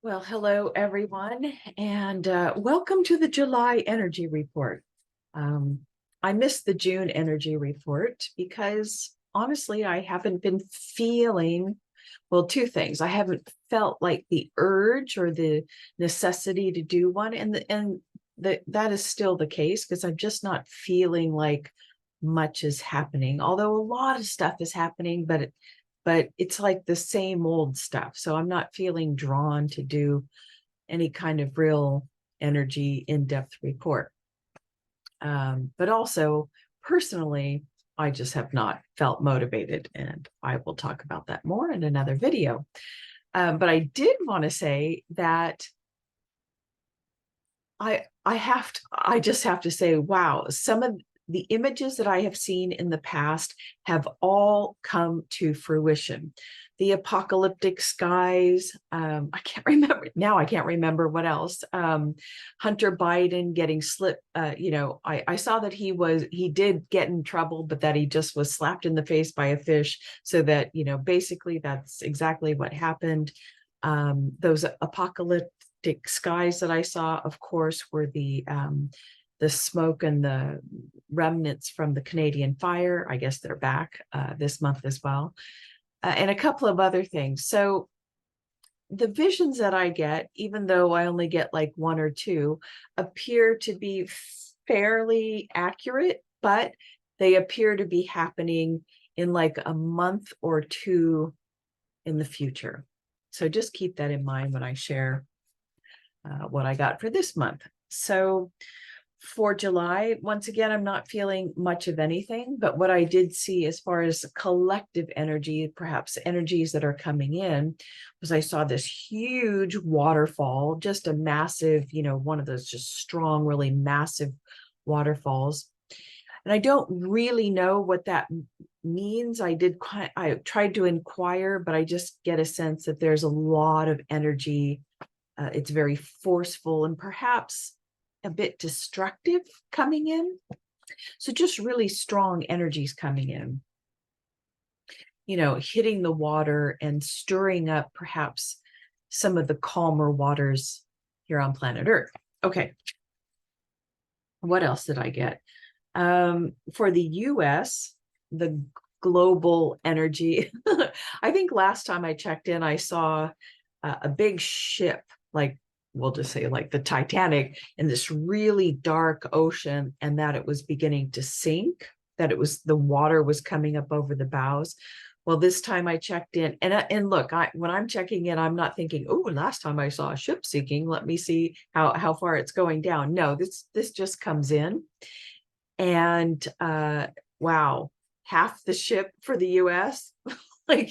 Well, hello everyone, and welcome to the July energy report. Um, I missed the June energy report because honestly, I haven't been feeling, well, two things. I haven't felt like the urge or the necessity to do one, that is still the case because I'm just not feeling like much is happening. Although a lot of stuff is happening, but it's like the same old stuff. So I'm not feeling drawn to do any kind of real energy in-depth report. But also personally, I just have not felt motivated, and I will talk about that more in another video. But I did want to say that I just have to say, wow, some of the images that I have seen in the past have all come to fruition. The apocalyptic skies, I can't remember now, I can't remember what else. Hunter Biden getting slipped, I saw that he did get in trouble, but that he just was slapped in the face by a fish. So that, basically that's exactly what happened. Those apocalyptic skies that I saw, of course, were the smoke and the remnants from the Canadian fire. I guess they're back this month as well, and a couple of other things. So the visions that I get, even though I only get like one or two, appear to be fairly accurate, but they appear to be happening in like a month or two in the future. So just keep that in mind when I share what I got for this month. So for July, once again, I'm not feeling much of anything, but what I did see as far as collective energy, perhaps energies that are coming in, was I saw this huge waterfall, just a massive, one of those just strong, really massive waterfalls. And I don't really know what that means. I tried to inquire, but I just get a sense that there's a lot of energy. It's very forceful and perhaps a bit destructive coming in. So just really strong energies coming in, hitting the water and stirring up perhaps some of the calmer waters here on planet Earth. Okay. What else did I get? For the US, the global energy, I think last time I checked in, I saw a big ship, like we'll just say like the Titanic, in this really dark ocean, and that it was beginning to sink, that the water was coming up over the bows. Well, this time I checked in, and look, when I'm checking in, I'm not thinking, oh, last time I saw a ship sinking, let me see how far it's going down. No, this just comes in, and wow, half the ship for the US, like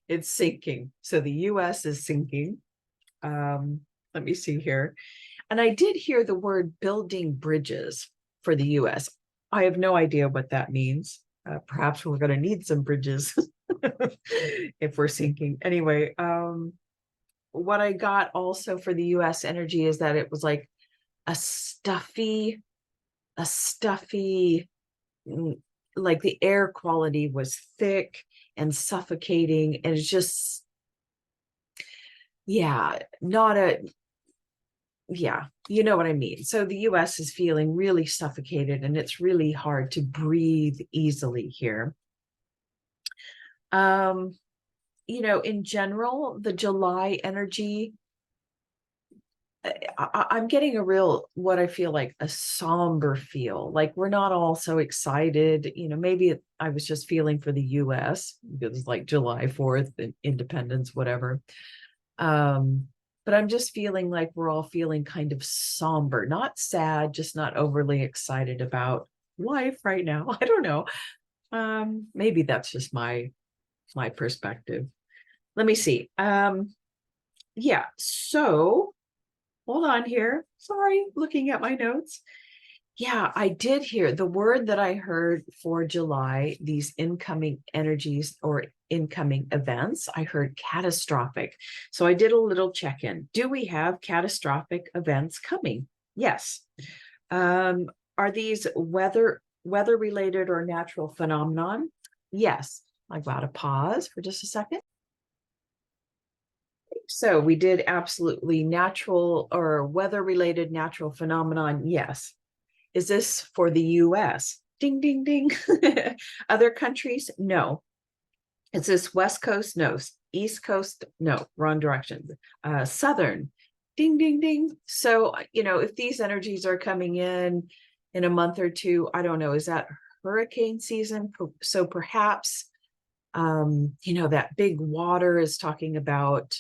it's sinking. So the US is sinking. Let me see here. And I did hear the word building bridges for the US. I have no idea what that means. Perhaps we're going to need some bridges if we're sinking. Anyway, what I got also for the US energy is that it was like a stuffy, like the air quality was thick and suffocating. And it's just, yeah, not a, yeah, you know what I mean. So the US is feeling really suffocated, and it's really hard to breathe easily here. In general, the July energy, I'm getting a real, what I feel like a somber feel. Like we're not all so excited. Maybe I was just feeling for the US because like July 4th, independence, whatever. But I'm just feeling like we're all feeling kind of somber, not sad, just not overly excited about life right now. I don't know. Maybe that's just my perspective. Let me see. Yeah, so hold on here. Sorry, looking at my notes. Yeah, I did hear the word that I heard for July, these incoming energies or incoming events. I heard catastrophic. So I did a little check in. Do we have catastrophic events coming? Yes. Are these weather related or natural phenomenon? Yes. I got to pause for just a second. So we did absolutely natural or weather-related natural phenomenon. Yes. Is this for the US? Ding, ding, ding. Other countries? No. Is this West Coast? No. East Coast? No. Wrong direction. Southern? Ding, ding, ding. So, if these energies are coming in a month or two, I don't know. Is that hurricane season? So perhaps, that big water is talking about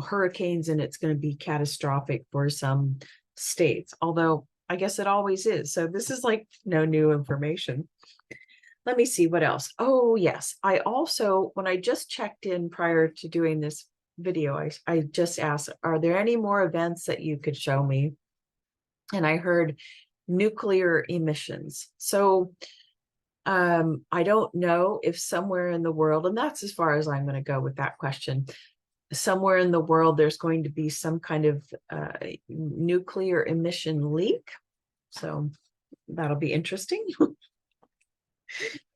hurricanes and it's going to be catastrophic for some states, although I guess it always is. So this is like no new information. Let me see what else. Oh, yes. I also, when I just checked in prior to doing this video, I just asked, are there any more events that you could show me? And I heard nuclear emissions. So I don't know if somewhere in the world, and that's as far as I'm going to go with that question, somewhere in the world, there's going to be some kind of nuclear emission leak. So that'll be interesting.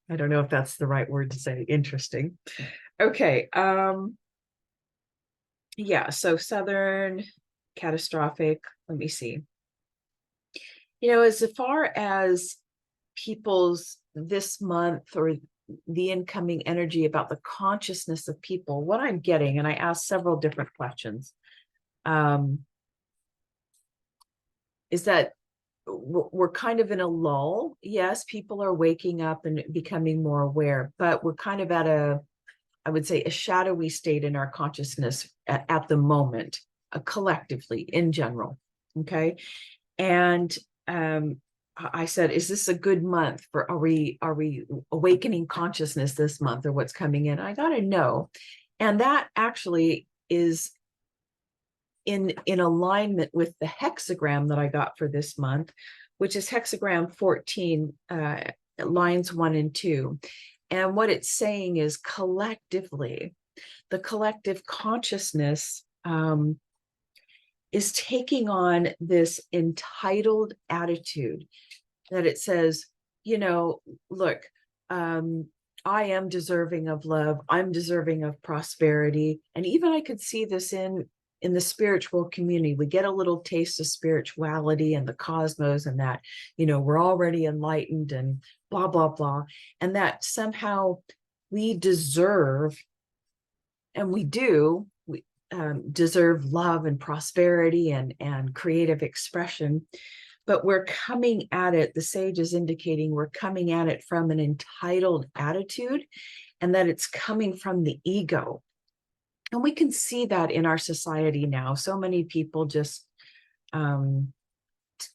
I don't know if that's the right word to say, interesting. Okay. Yeah, so southern, catastrophic. Let me see. As far as people's this month or the incoming energy about the consciousness of people, what I'm getting, and I asked several different questions, is that we're kind of in a lull. Yes, people are waking up and becoming more aware, but we're kind of at I would say, a shadowy state in our consciousness at the moment, collectively in general. Okay. And I said, is this a good month for, are we awakening consciousness this month or what's coming in? I got to know. And that actually is in alignment with the hexagram that I got for this month, which is hexagram 14, lines 1 and 2. And what it's saying is collectively, the collective consciousness is taking on this entitled attitude that it says, look, I am deserving of love. I'm deserving of prosperity. And even I could see this in the spiritual community. We get a little taste of spirituality and the cosmos and that, we're already enlightened and blah, blah, blah. And that somehow we deserve, and we do, deserve love and prosperity and creative expression, but we're coming at it, the sage is indicating we're coming at it from an entitled attitude, and that it's coming from the ego. And we can see that in our society now. So many people just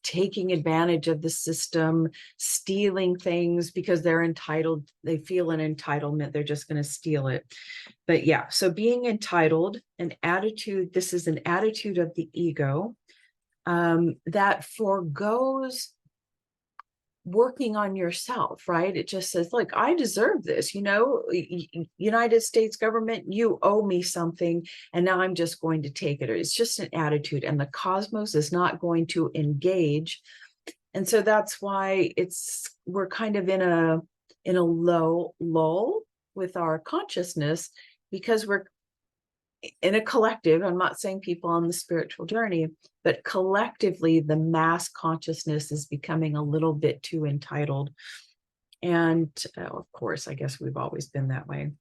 taking advantage of the system, stealing things because they're entitled. They feel an entitlement. They're just going to steal it. But yeah, so being entitled, an attitude, this is an attitude of the ego that forgoes working on yourself, right? It just says, look, I deserve this, United States government, you owe me something, and now I'm just going to take it. It's just an attitude, and the cosmos is not going to engage. And so that's why we're kind of in a low lull with our consciousness, because we're in a collective. I'm not saying people on the spiritual journey, but collectively, the mass consciousness is becoming a little bit too entitled. And of course, I guess we've always been that way.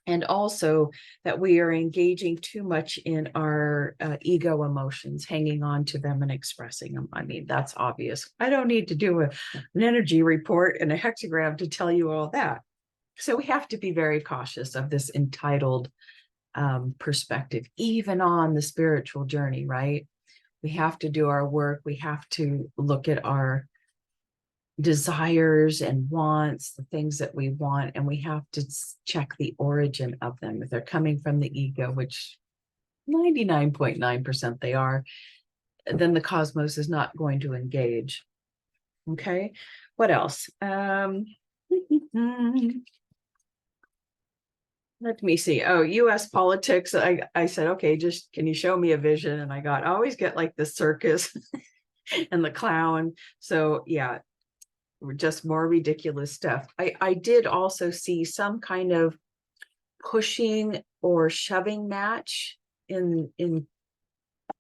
And also that we are engaging too much in our ego emotions, hanging on to them and expressing them. I mean, that's obvious. I don't need to do an energy report and a hexagram to tell you all that. So we have to be very cautious of this entitled perspective, even on the spiritual journey, right? We have to do our work. We have to look at our desires and wants, the things that we want, and we have to check the origin of them. If they're coming from the ego, which 99.9% they are, then the cosmos is not going to engage. Okay, what else? Let me see. Oh, US politics. I said, okay, just can you show me a vision? And I always get like the circus and the clown. So yeah, just more ridiculous stuff. I did also see some kind of pushing or shoving match in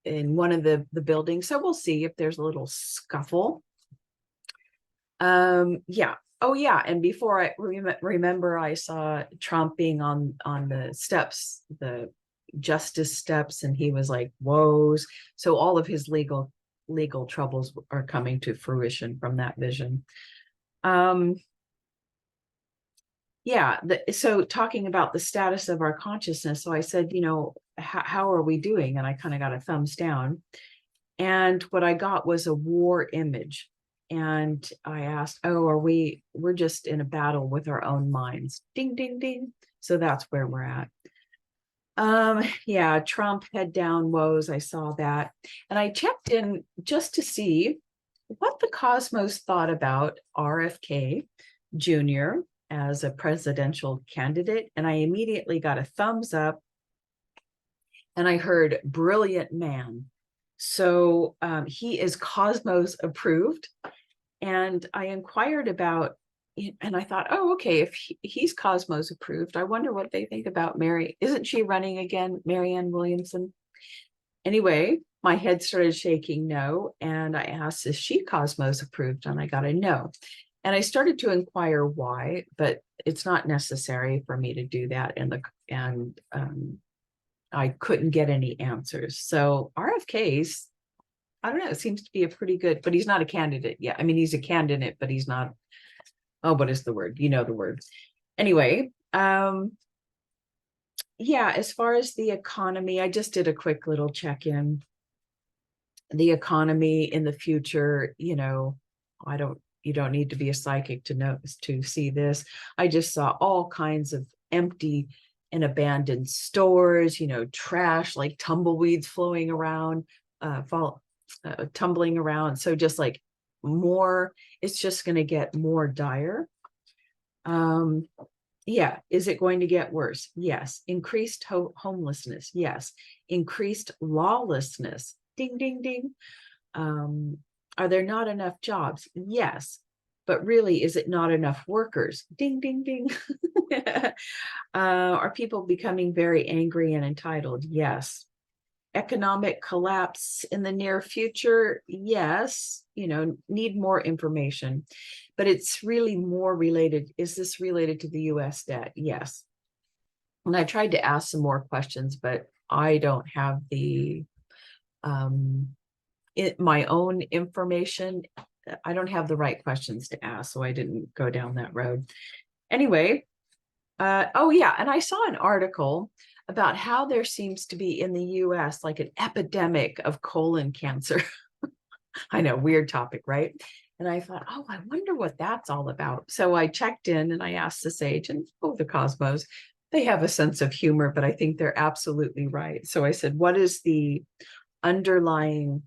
one of the buildings. So we'll see if there's a little scuffle. Yeah. Oh yeah. And before I remember, I saw Trump being on the steps, the justice steps, and he was like, "Woes." So all of his legal troubles are coming to fruition from that vision. Yeah. So talking about the status of our consciousness. So I said, how are we doing? And I kind of got a thumbs down. And what I got was a war image. And I asked, oh, we're just in a battle with our own minds. Ding, ding, ding. So that's where we're at. Yeah, Trump head down woes. I saw that. And I checked in just to see what the cosmos thought about RFK Jr. as a presidential candidate. And I immediately got a thumbs up, and I heard brilliant man. So he is Cosmos approved. And I inquired about, and I thought, oh, okay, if he's Cosmos approved, I wonder what they think about Mary. Isn't she running again, Marianne Williamson? Anyway, my head started shaking no. And I asked, is she Cosmos approved? And I got a no. And I started to inquire why, but it's not necessary for me to do that. And I couldn't get any answers. So RFK's, I don't know, it seems to be a pretty good, but he's not a candidate yet. I mean, he's a candidate, but he's not, oh, what is the word? You know the word. Anyway, yeah, as far as the economy, I just did a quick little check-in. The economy in the future, you don't need to be a psychic to see this. I just saw all kinds of empty and abandoned stores, trash like tumbleweeds flowing around, tumbling around. So just like more, it's just going to get more dire. Yeah. Is it going to get worse? Yes. Increased homelessness. Yes. Increased lawlessness. Ding, ding, ding. Are there not enough jobs? Yes. But really, is it not enough workers? Ding, ding, ding. Are people becoming very angry and entitled? Yes. Economic collapse in the near future? Yes. Need more information. But it's really more related. Is this related to the US debt? Yes. And I tried to ask some more questions, but I don't have my own information. I don't have the right questions to ask, so I didn't go down that road. Anyway, oh yeah, and I saw an article about how there seems to be in the US like an epidemic of colon cancer. I know, weird topic, right? And I thought, oh, I wonder what that's all about. So I checked in and I asked the sage, and the Cosmos, they have a sense of humor, but I think they're absolutely right. So I said, what is the underlying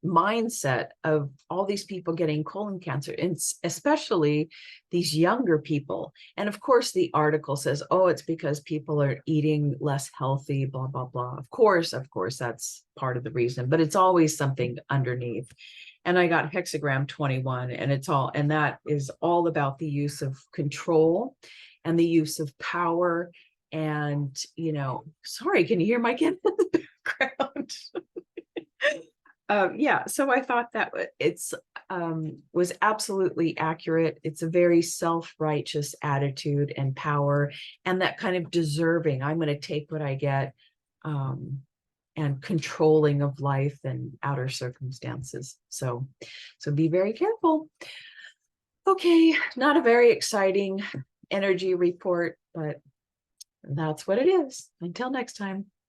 mindset of all these people getting colon cancer, and especially these younger people? And of course the article says, oh, it's because people are eating less healthy, blah blah blah. Of course that's part of the reason, but it's always something underneath. And I got hexagram 21, and that is all about the use of control and the use of power. And sorry, can you hear my kid in the background? Yeah, so I thought that it's was absolutely accurate. It's a very self-righteous attitude and power, and that kind of deserving. I'm going to take what I get, and controlling of life and outer circumstances. So be very careful. Okay, not a very exciting energy report, but that's what it is. Until next time.